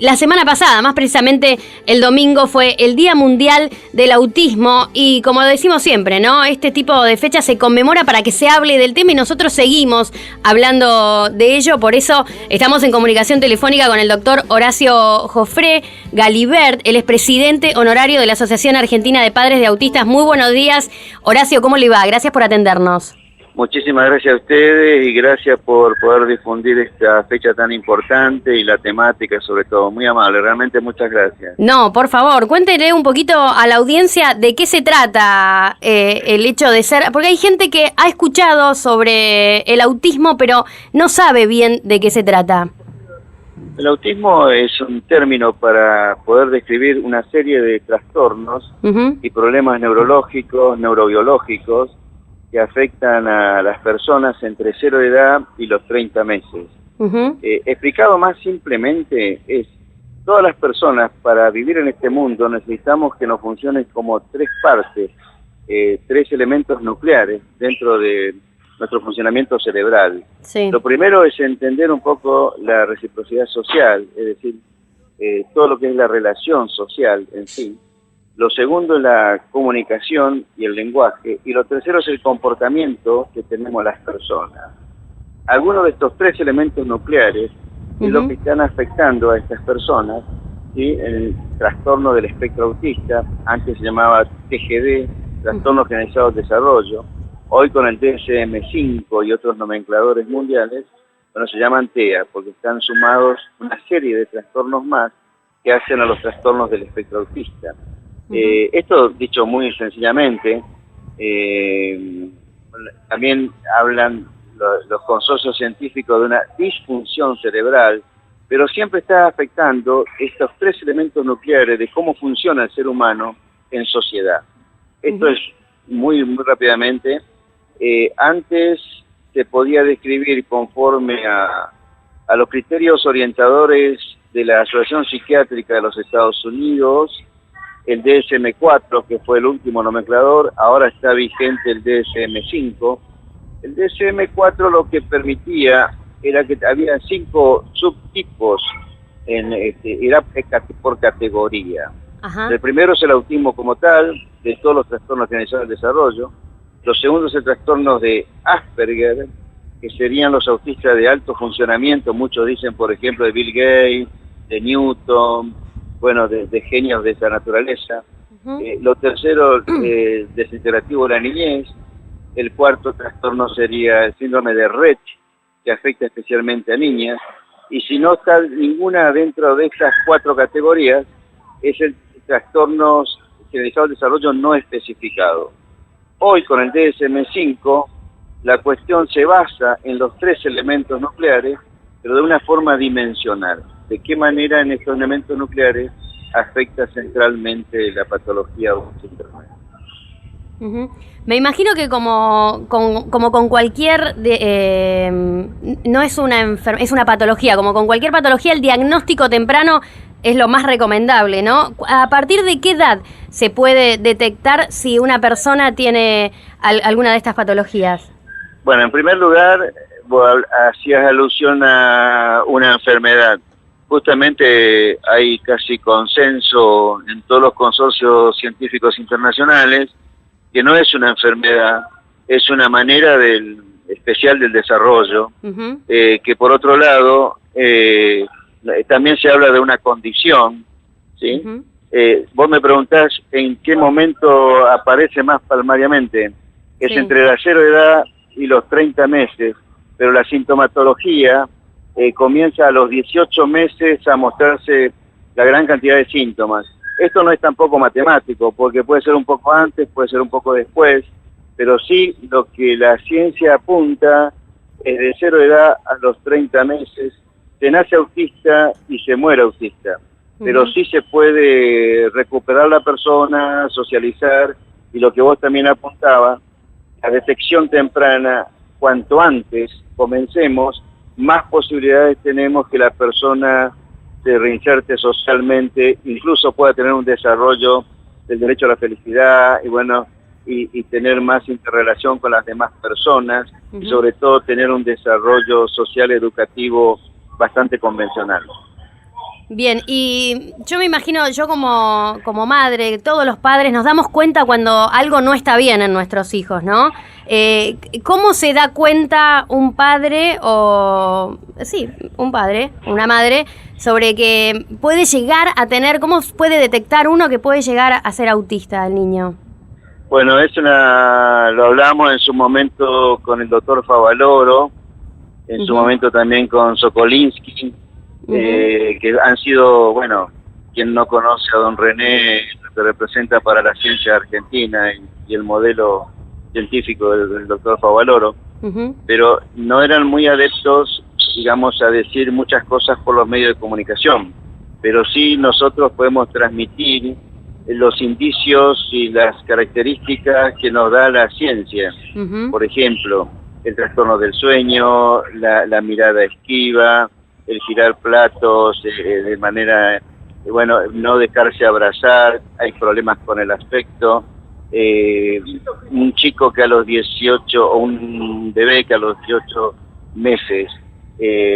La semana pasada, más precisamente el domingo, fue el Día Mundial del Autismo y como decimos siempre, ¿no? Este tipo de fecha se conmemora para que se hable del tema y nosotros seguimos hablando de ello. Por eso estamos en comunicación telefónica con el doctor Horacio Jofré Galibert. Él es presidente honorario de la Asociación Argentina de Padres de Autistas. Muy buenos días, Horacio, ¿cómo le va? Gracias por atendernos. Muchísimas gracias a ustedes y gracias por poder difundir esta fecha tan importante y la temática sobre todo. Muy amable, realmente muchas gracias. No, por favor, cuéntele un poquito a la audiencia de qué se trata el hecho de ser... Porque hay gente que ha escuchado sobre el autismo, pero no sabe bien de qué se trata. El autismo es un término para poder describir una serie de trastornos y problemas neurológicos, neurobiológicos, que afectan a las personas entre 0 de edad y los 30 meses. Explicado más simplemente, es todas las personas para vivir en este mundo necesitamos que nos funcionen como tres partes, tres elementos nucleares dentro de nuestro funcionamiento cerebral. Sí. Lo primero es entender un poco la reciprocidad social, es decir, todo lo que es la relación social en sí. Lo segundo es la comunicación y el lenguaje, y lo tercero es el comportamiento que tenemos las personas. Algunos de estos tres elementos nucleares es lo que están afectando a estas personas, ¿sí? El trastorno del espectro autista, antes se llamaba TGD, trastorno generalizado del desarrollo, hoy con el DSM-5 y otros nomencladores mundiales, bueno, se llaman TEA, porque están sumados una serie de trastornos más que hacen a los trastornos del espectro autista. Esto dicho muy sencillamente, también hablan los consorcios científicos de una disfunción cerebral, pero siempre está afectando estos tres elementos nucleares de cómo funciona el ser humano en sociedad. Esto es muy rápidamente. Antes se podía describir conforme a los criterios orientadores de la Asociación Psiquiátrica de los Estados Unidos, el DSM-4, que fue el último nomenclador, ahora está vigente el DSM-5. El DSM-4 lo que permitía era que había 5 subtipos, era por categoría. El primero es el autismo como tal, de todos los trastornos generalizados del desarrollo. Los segundos es el trastorno de Asperger, que serían los autistas de alto funcionamiento, muchos dicen, por ejemplo, de Bill Gates, de Newton, bueno, de genios de esa naturaleza. Lo tercero, desintegrativo de la niñez. El cuarto trastorno sería el síndrome de Rett, que afecta especialmente a niñas. Y si no está ninguna dentro de estas 4 categorías, es el trastorno generalizado del desarrollo no especificado. Hoy, con el DSM-5, la cuestión se basa en los 3 elementos nucleares, pero de una forma dimensional. ¿De qué manera en estos elementos nucleares afecta centralmente la patología autista? Me imagino que como con cualquier no es es una patología, como con cualquier patología, el diagnóstico temprano es lo más recomendable, ¿no? ¿A partir de qué edad se puede detectar si una persona tiene alguna de estas patologías? Bueno, en primer lugar, vos hacías alusión a una enfermedad. Justamente hay casi consenso en todos los consorcios científicos internacionales que no es una enfermedad, es una manera especial del desarrollo, que por otro lado también se habla de una condición, ¿sí? Vos me preguntás en qué momento aparece más palmariamente, es entre la 0 edad y los 30 meses, pero la sintomatología comienza a los 18 meses a mostrarse la gran cantidad de síntomas. Esto no es tampoco matemático, porque puede ser un poco antes, puede ser un poco después, pero sí lo que la ciencia apunta es de 0 edad a los 30 meses, se nace autista y se muere autista, pero sí se puede recuperar la persona, socializar, y lo que vos también apuntabas, la detección temprana, cuanto antes comencemos, más posibilidades tenemos que la persona se reinserte socialmente, incluso pueda tener un desarrollo del derecho a la felicidad y bueno, y tener más interrelación con las demás personas y sobre todo tener un desarrollo social educativo bastante convencional. Bien, y yo me imagino, yo como madre, todos los padres nos damos cuenta cuando algo no está bien en nuestros hijos, ¿no? ¿Cómo se da cuenta un padre un padre, una madre, sobre que puede llegar a tener, cómo puede detectar uno que puede llegar a ser autista el niño? Bueno, lo hablamos en su momento con el doctor Favaloro, en su momento también con Sokolinsky, que han sido, bueno, quien no conoce a don René, lo que representa para la ciencia argentina y el modelo científico del doctor Favaloro, pero no eran muy adeptos, digamos, a decir muchas cosas por los medios de comunicación, pero sí nosotros podemos transmitir los indicios y las características que nos da la ciencia. Por ejemplo, el trastorno del sueño, la mirada esquiva, el girar platos de manera, bueno, no dejarse abrazar, hay problemas con el aspecto. Un chico que a los 18, o un bebé que a los 18 meses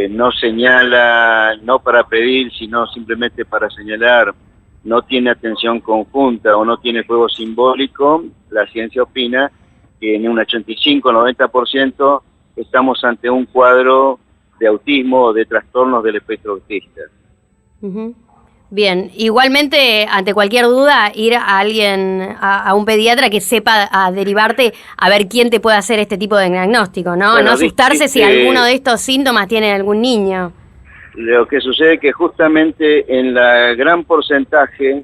no señala, no para pedir, sino simplemente para señalar, no tiene atención conjunta o no tiene juego simbólico, la ciencia opina que en un 85-90% estamos ante un cuadro de autismo o de trastornos del espectro autista. Bien, igualmente, ante cualquier duda, ir a alguien, a un pediatra que sepa a derivarte a ver quién te puede hacer este tipo de diagnóstico, ¿no? Bueno, no asustarse si alguno de estos síntomas tiene algún niño. Lo que sucede es que justamente en la gran porcentaje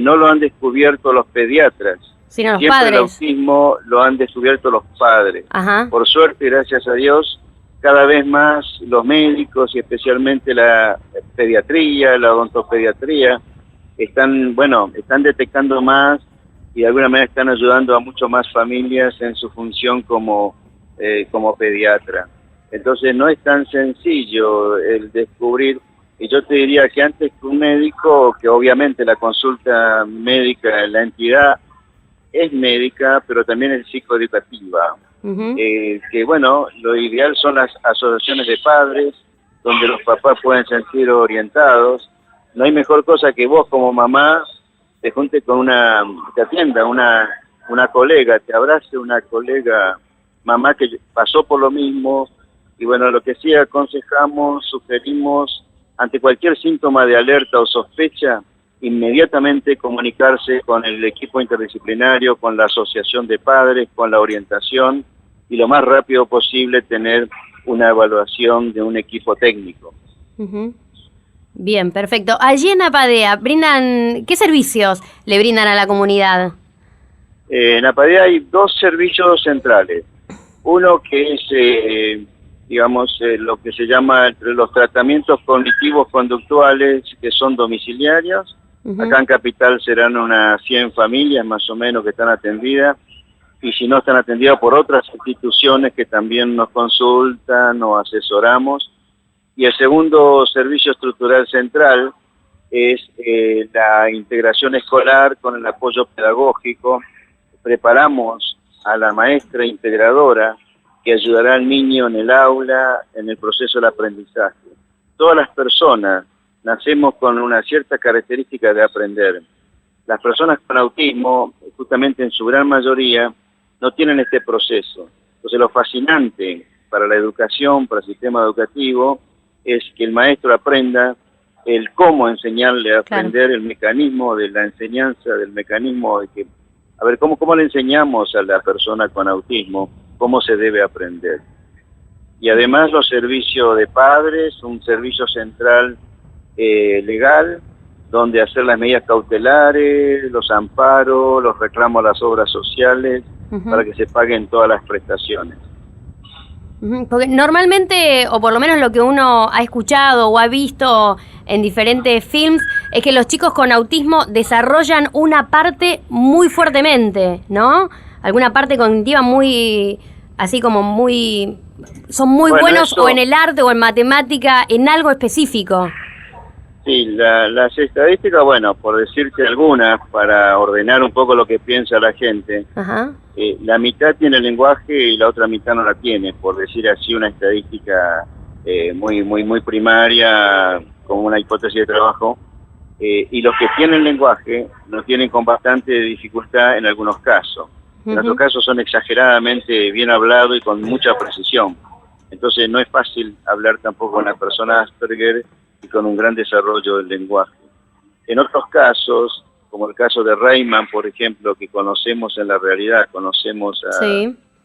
no lo han descubierto los pediatras. Sino los Siempre padres. El autismo lo han descubierto los padres. Por suerte, gracias a Dios, cada vez más los médicos y especialmente la pediatría, la odontopediatría, están detectando más y de alguna manera están ayudando a mucho más familias en su función como pediatra. Entonces no es tan sencillo el descubrir, y yo te diría que antes que un médico, que obviamente la consulta médica en la entidad es médica, pero también es psicoeducativa. Que bueno, lo ideal son las asociaciones de padres, donde los papás pueden sentir orientados. No hay mejor cosa que vos como mamá te junte con te atienda una colega, te abrace una colega mamá que pasó por lo mismo. Y bueno, lo que sí aconsejamos, sugerimos, ante cualquier síntoma de alerta o sospecha, inmediatamente comunicarse con el equipo interdisciplinario, con la asociación de padres, con la orientación, y lo más rápido posible tener una evaluación de un equipo técnico. Bien, perfecto. Allí en Apadea, ¿qué servicios le brindan a la comunidad? En Apadea hay dos servicios centrales. Uno que es, lo que se llama los tratamientos cognitivos conductuales, que son domiciliarios. Acá en Capital serán unas 100 familias más o menos que están atendidas, y si no están atendidas por otras instituciones que también nos consultan o asesoramos. Y el segundo servicio estructural central es la integración escolar con el apoyo pedagógico. Preparamos a la maestra integradora que ayudará al niño en el aula, en el proceso del aprendizaje. Todas las personas nacemos con una cierta característica de aprender. Las personas con autismo, justamente en su gran mayoría, no tienen este proceso. Entonces lo fascinante para la educación, para el sistema educativo, es que el maestro aprenda el cómo enseñarle a aprender, el mecanismo de la enseñanza, del mecanismo de que, a ver, cómo le enseñamos a la persona con autismo, cómo se debe aprender. Y además los servicios de padres, un servicio central legal, donde hacer las medidas cautelares, los amparos, los reclamos a las obras sociales, para que se paguen todas las prestaciones. Porque normalmente, o por lo menos lo que uno ha escuchado o ha visto en diferentes films, es que los chicos con autismo desarrollan una parte muy fuertemente, ¿no? Alguna parte cognitiva muy, así como muy, son muy buenos o en el arte o en matemática, en algo específico. Sí, las estadísticas, bueno, por decirte algunas, para ordenar un poco lo que piensa la gente, la mitad tiene lenguaje y la otra mitad no la tiene, por decir así una estadística muy primaria, como una hipótesis de trabajo, y los que tienen lenguaje lo tienen con bastante dificultad en algunos casos. En otros casos son exageradamente bien hablados y con mucha precisión. Entonces no es fácil hablar tampoco con una persona Asperger y con un gran desarrollo del lenguaje. En otros casos, como el caso de Rayman, por ejemplo, que conocemos en la realidad, conocemos a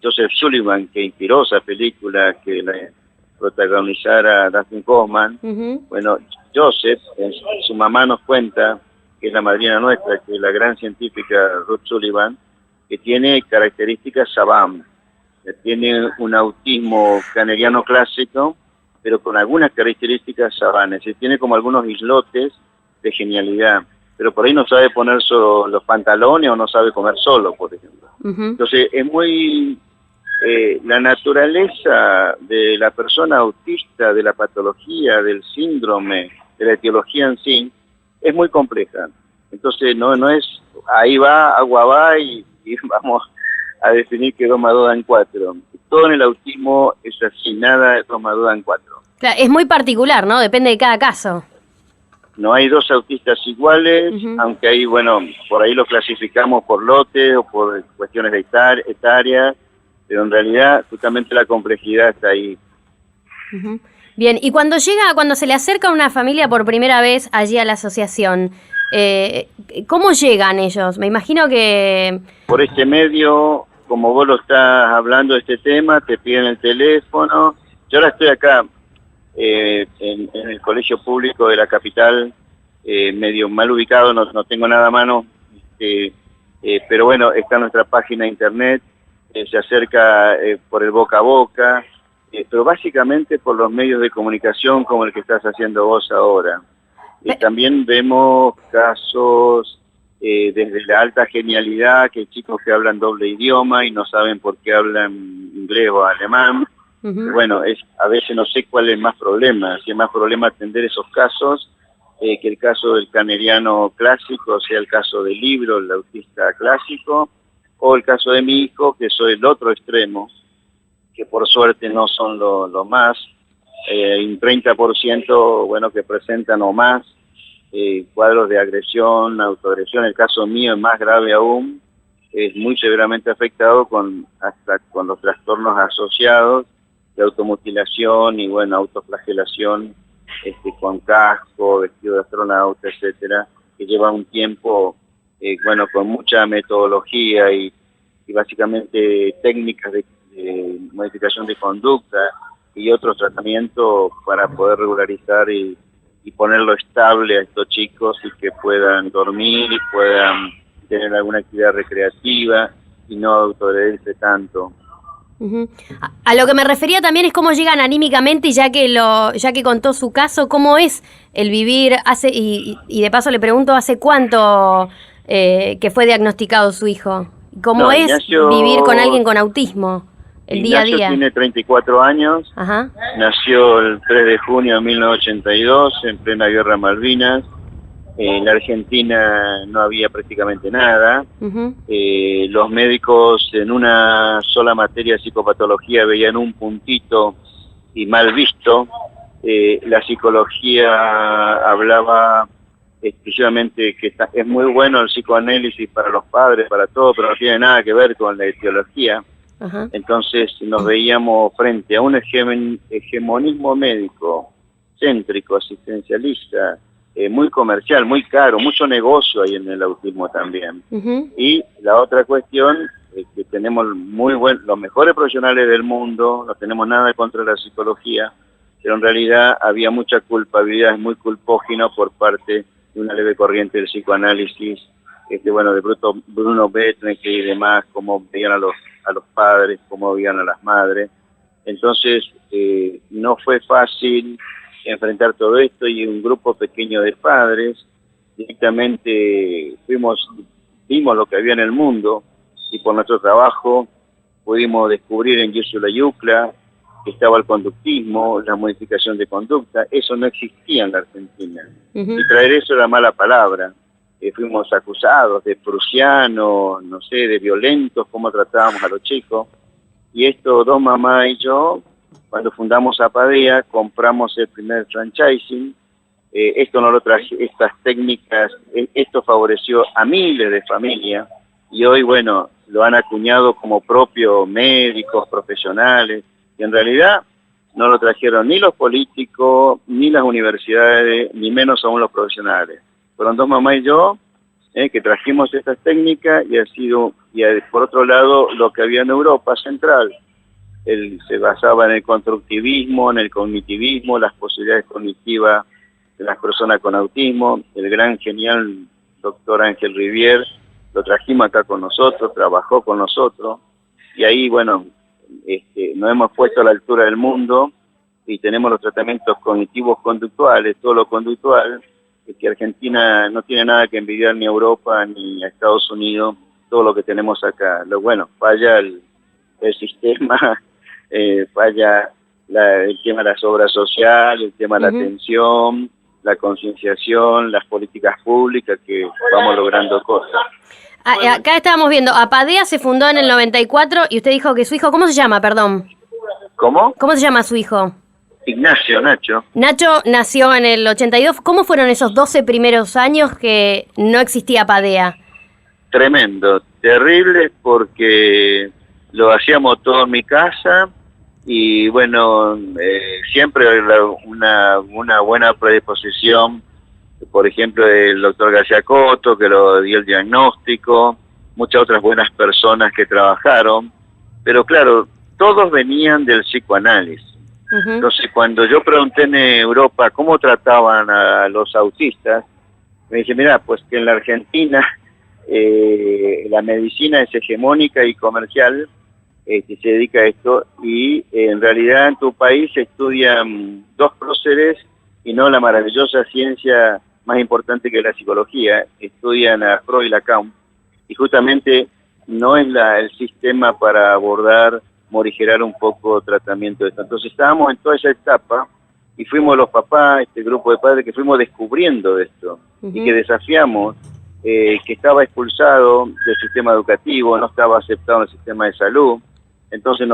Joseph Sullivan, que inspiró esa película, que la protagonizara Dustin Hoffman. Bueno, Joseph, su mamá nos cuenta, que es la madrina nuestra, que es la gran científica Ruth Sullivan, que tiene características savant, tiene un autismo caneriano clásico, pero con algunas características savant, es decir, tiene como algunos islotes de genialidad, pero por ahí no sabe poner los pantalones o no sabe comer solo, por ejemplo. Entonces es muy... la naturaleza de la persona autista, de la patología, del síndrome, de la etiología en sí, es muy compleja. Entonces no es ahí va, agua va y vamos a definir que 2 más 2 dan 4. Todo en el autismo es así, nada 2 más 2 dan 4. Claro, es muy particular, ¿no? Depende de cada caso. No hay 2 autistas iguales, aunque ahí, bueno, por ahí los clasificamos por lotes o por cuestiones de etarias, pero en realidad justamente la complejidad está ahí. Bien, y cuando se le acerca a una familia por primera vez allí a la asociación, ¿cómo llegan ellos? Me imagino que... Por este medio, como vos lo estás hablando de este tema, te piden el teléfono. Yo ahora estoy acá en el colegio público de la capital, medio mal ubicado, no tengo nada a mano, pero bueno, está nuestra página de internet, se acerca por el boca a boca, pero básicamente por los medios de comunicación como el que estás haciendo vos ahora. También vemos casos desde la alta genialidad, que chicos que hablan doble idioma y no saben por qué hablan inglés o alemán. Bueno, a veces no sé cuál es más problema, si es más problema atender esos casos que el caso del caneriano clásico, o sea, el caso del libro, el autista clásico, o el caso de mi hijo, que soy el otro extremo, que por suerte no son lo más, un 30%, bueno, que presentan o más cuadros de agresión, autoagresión. El caso mío es más grave aún, es muy severamente afectado hasta con los trastornos asociados de automutilación y, bueno, autoflagelación, con casco, vestido de astronauta, etcétera, que lleva un tiempo, bueno, con mucha metodología y básicamente técnicas de modificación de conducta y otros tratamientos para poder regularizar y ponerlo estable a estos chicos y que puedan dormir y puedan tener alguna actividad recreativa y no autoagredirse tanto. A lo que me refería también es cómo llegan anímicamente, y ya que contó su caso, cómo es el vivir y de paso le pregunto hace cuánto que fue diagnosticado su hijo, cómo es vivir con alguien con autismo el día a día. Ignacio tiene 34 años, nació el 3 de junio de 1982 en plena guerra Malvinas. En la Argentina no había prácticamente nada. Los médicos en una sola materia de psicopatología veían un puntito y mal visto. La psicología hablaba exclusivamente que es muy bueno el psicoanálisis para los padres, para todo, pero no tiene nada que ver con la etiología. Entonces nos veíamos frente a un hegemonismo médico, céntrico, asistencialista, muy comercial, muy caro, mucho negocio hay en el autismo también. Y la otra cuestión es que tenemos los mejores profesionales del mundo, no tenemos nada contra la psicología, pero en realidad había mucha culpabilidad, muy culpógeno por parte de una leve corriente del psicoanálisis, bueno, de Bruno Bettenke y demás, cómo veían a los padres, cómo veían a las madres. Entonces no fue fácil enfrentar todo esto, y un grupo pequeño de padres directamente vimos lo que había en el mundo, y por nuestro trabajo pudimos descubrir en Yusula Yucla que estaba el conductismo, la modificación de conducta. Eso no existía en la Argentina, y traer eso era mala palabra. Fuimos acusados de prusianos, no sé, de violentos, cómo tratábamos a los chicos, y esto, dos mamás y yo, cuando fundamos Apadea, compramos el primer franchising, Esto no lo traje, estas técnicas, esto favoreció a miles de familias y hoy, bueno, lo han acuñado como propio médicos, profesionales, y en realidad no lo trajeron ni los políticos, ni las universidades, ni menos aún los profesionales. Fueron dos mamás y yo que trajimos estas técnicas y ha sido, por otro lado, lo que había en Europa Central. Se basaba en el constructivismo, en el cognitivismo, las posibilidades cognitivas de las personas con autismo. El gran, genial doctor Ángel Rivier lo trajimos acá con nosotros, trabajó con nosotros, y ahí, bueno, nos hemos puesto a la altura del mundo y tenemos los tratamientos cognitivos conductuales, todo lo conductual, que Argentina no tiene nada que envidiar ni a Europa ni a Estados Unidos, todo lo que tenemos acá. Bueno, falla el sistema, falla el tema de las obras sociales, el tema de la atención, la concienciación, las políticas públicas, que vamos logrando cosas. Acá estábamos viendo, Apadea se fundó en el 94 y usted dijo que su hijo, ¿cómo se llama, perdón? ¿Cómo? ¿Cómo se llama su hijo? Ignacio, Nacho. Nacho nació en el 82. ¿Cómo fueron esos 12 primeros años que no existía Apadea? Tremendo, terrible, porque lo hacíamos todo en mi casa y bueno, siempre una buena predisposición, por ejemplo el doctor García Coto, que lo dio el diagnóstico, muchas otras buenas personas que trabajaron, pero claro, todos venían del psicoanálisis. Entonces cuando yo pregunté en Europa cómo trataban a los autistas, me dije, mira, pues que en la Argentina la medicina es hegemónica y comercial, se dedica a esto, y en realidad en tu país se estudian dos próceres y no la maravillosa ciencia más importante que la psicología, estudian a Freud y Lacan, y justamente no es el sistema para abordar, morigerar un poco tratamiento de esto. Entonces estábamos en toda esa etapa y fuimos los papás, este grupo de padres que fuimos descubriendo de esto y que desafiamos, que estaba expulsado del sistema educativo, no estaba aceptado en el sistema de salud. Entonces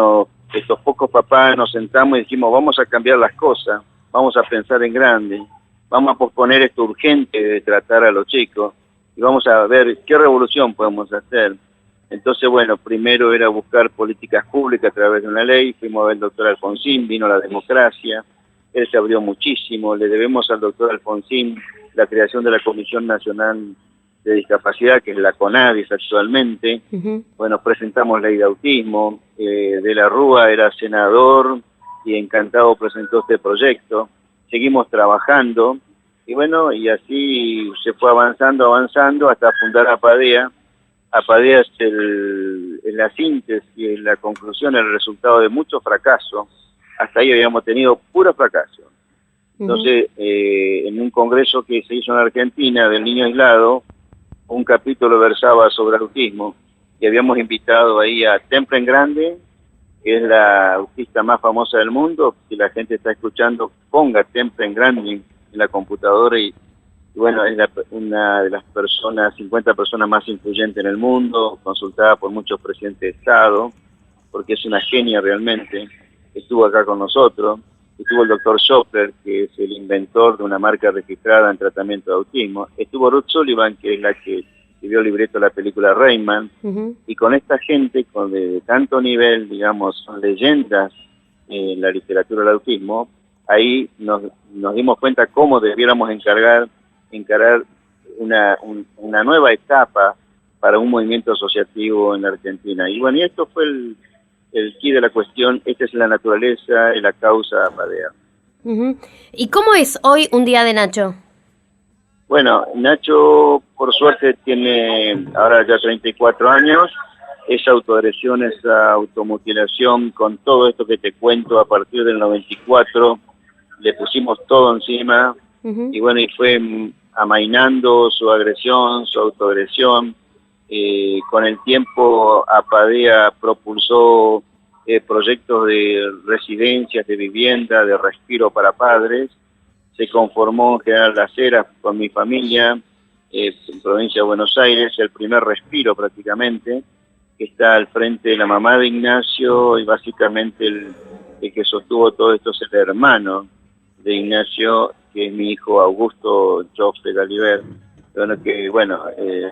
estos pocos papás nos sentamos y dijimos, vamos a cambiar las cosas, vamos a pensar en grande, vamos a posponer esto urgente de tratar a los chicos y vamos a ver qué revolución podemos hacer. Entonces, bueno, primero era buscar políticas públicas a través de una ley, fuimos a ver al doctor Alfonsín, vino la democracia, él se abrió muchísimo, le debemos al doctor Alfonsín la creación de la Comisión Nacional de Discapacidad, que es la CONADIS actualmente. Bueno, presentamos ley de autismo, de la Rúa era senador y encantado presentó este proyecto, seguimos trabajando y bueno, y así se fue avanzando hasta fundar Apadea. Apadea es la síntesis, es la conclusión, el resultado de mucho fracaso. Hasta ahí habíamos tenido puro fracaso. Entonces, en un congreso que se hizo en Argentina del niño aislado, un capítulo versaba sobre autismo y habíamos invitado ahí a Tempren Grande, que es la autista más famosa del mundo. Si la gente está escuchando, ponga Tempren Grande en la computadora y bueno, es una de las 50 personas más influyentes en el mundo, consultada por muchos presidentes de Estado, porque es una genia realmente. Estuvo acá con nosotros, estuvo el doctor Schoppler, que es el inventor de una marca registrada en tratamiento de autismo, estuvo Ruth Sullivan, que es la que escribió el libreto de la película Rayman, y con esta gente de tanto nivel, digamos, son leyendas en la literatura del autismo, ahí nos dimos cuenta cómo debiéramos encarar una nueva etapa para un movimiento asociativo en la Argentina. Y bueno, y esto fue el quid de la cuestión. Esta es la naturaleza y la causa Apadea. ¿Y cómo es hoy un día de Nacho? Bueno, Nacho por suerte tiene ahora ya 34 años, esa autoagresión, esa automutilación, con todo esto que te cuento a partir del 94, le pusimos todo encima, y bueno, y fue amainando su agresión, su autoagresión. Con el tiempo Apadea propulsó proyectos de residencias, de vivienda, de respiro para padres. Se conformó en General Las Heras con mi familia, en provincia de Buenos Aires, el primer respiro prácticamente, que está al frente de la mamá de Ignacio, y básicamente el que sostuvo todo esto es el hermano de Ignacio, que es mi hijo Augusto Jobs de Galiver.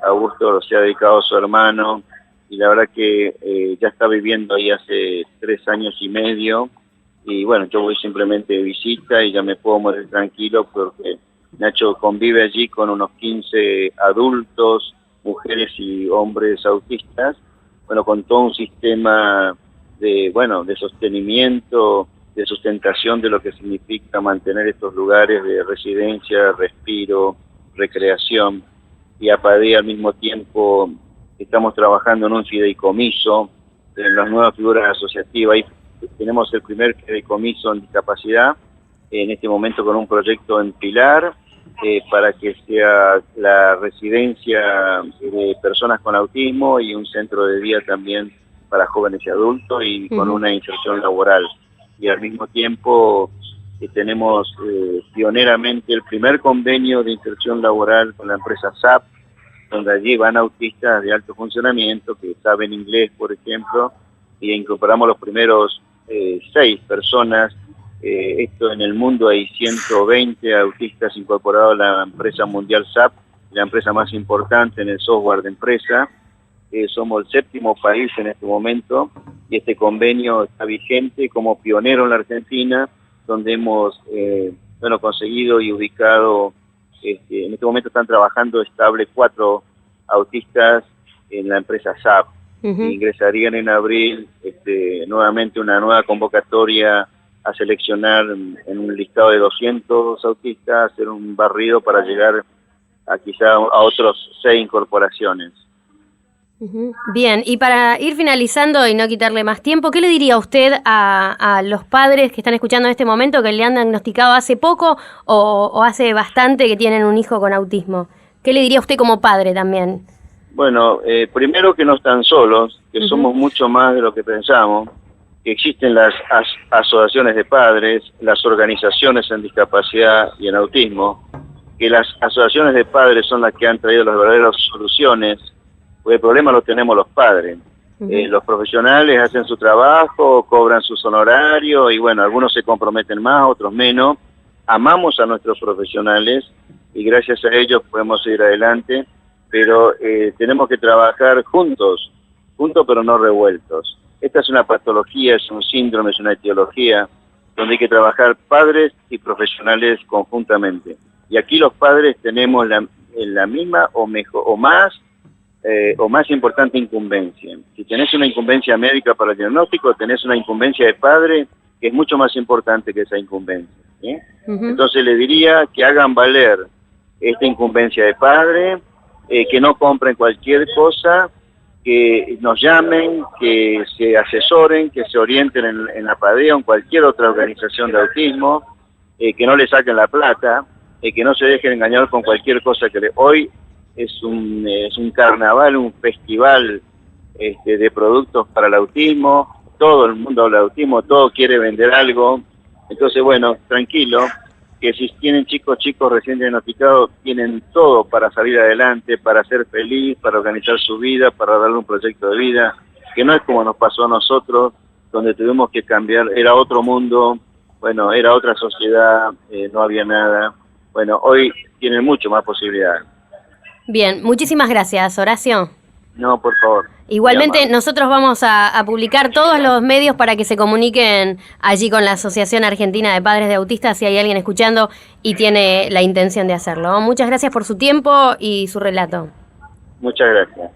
Augusto se ha dedicado a su hermano y la verdad que ya está viviendo ahí hace 3 años y medio. Y bueno, yo voy simplemente de visita y ya me puedo morir tranquilo porque Nacho convive allí con unos 15 adultos, mujeres y hombres autistas, con todo un sistema de sostenimiento, de sustentación de lo que significa mantener estos lugares de residencia, respiro, recreación. Y APADE al mismo tiempo estamos trabajando en un fideicomiso, en las nuevas figuras asociativas. Tenemos el primer fideicomiso en discapacidad, en este momento con un proyecto en Pilar, para que sea la residencia de personas con autismo y un centro de día también para jóvenes y adultos y con una inserción laboral. Y al mismo tiempo tenemos pioneramente el primer convenio de inserción laboral con la empresa SAP, donde allí van autistas de alto funcionamiento que saben inglés, por ejemplo, y incorporamos los primeros 6 personas. Esto en el mundo hay 120 autistas incorporados a la empresa mundial SAP, la empresa más importante en el software de empresa. Somos el 7º país en este momento y este convenio está vigente como pionero en la Argentina, donde hemos conseguido y ubicado, en este momento están trabajando estable 4 autistas en la empresa SAP. Ingresarían en abril nuevamente una nueva convocatoria a seleccionar en un listado de 200 autistas, hacer un barrido para llegar a quizá a otros 6 incorporaciones. Bien, y para ir finalizando y no quitarle más tiempo, ¿qué le diría usted a los padres que están escuchando en este momento que le han diagnosticado hace poco o hace bastante que tienen un hijo con autismo? ¿Qué le diría usted como padre también? Bueno, primero que no están solos, que somos mucho más de lo que pensamos, que existen las asociaciones de padres, las organizaciones en discapacidad y en autismo, que las asociaciones de padres son las que han traído las verdaderas soluciones, porque el problema lo tenemos los padres. Los profesionales hacen su trabajo, cobran sus honorarios y algunos se comprometen más, otros menos. Amamos a nuestros profesionales y gracias a ellos podemos seguir adelante, pero tenemos que trabajar juntos pero no revueltos. Esta es una patología, es un síndrome, es una etiología donde hay que trabajar padres y profesionales conjuntamente. Y aquí los padres tenemos la misma o mejor o más importante incumbencia. Si tenés una incumbencia médica para el diagnóstico, tenés una incumbencia de padre que es mucho más importante que esa incumbencia. Entonces le diría que hagan valer esta incumbencia de padre, que no compren cualquier cosa, que nos llamen, que se asesoren, que se orienten en APADE o en cualquier otra organización de autismo, que no le saquen la plata, que no se dejen engañar con cualquier cosa que hoy es un carnaval, un festival de productos para el autismo. Todo el mundo habla de autismo, todo quiere vender algo. Entonces, tranquilo, que si tienen chicos recién diagnosticados, tienen todo para salir adelante, para ser feliz, para organizar su vida, para darle un proyecto de vida, que no es como nos pasó a nosotros, donde tuvimos que cambiar, era otro mundo, era otra sociedad, no había nada. Hoy tienen mucho más posibilidades. Bien, muchísimas gracias, Horacio. No, por favor. Igualmente nosotros vamos a publicar todos los medios para que se comuniquen allí con la Asociación Argentina de Padres de Autistas si hay alguien escuchando y tiene la intención de hacerlo. Muchas gracias por su tiempo y su relato. Muchas gracias.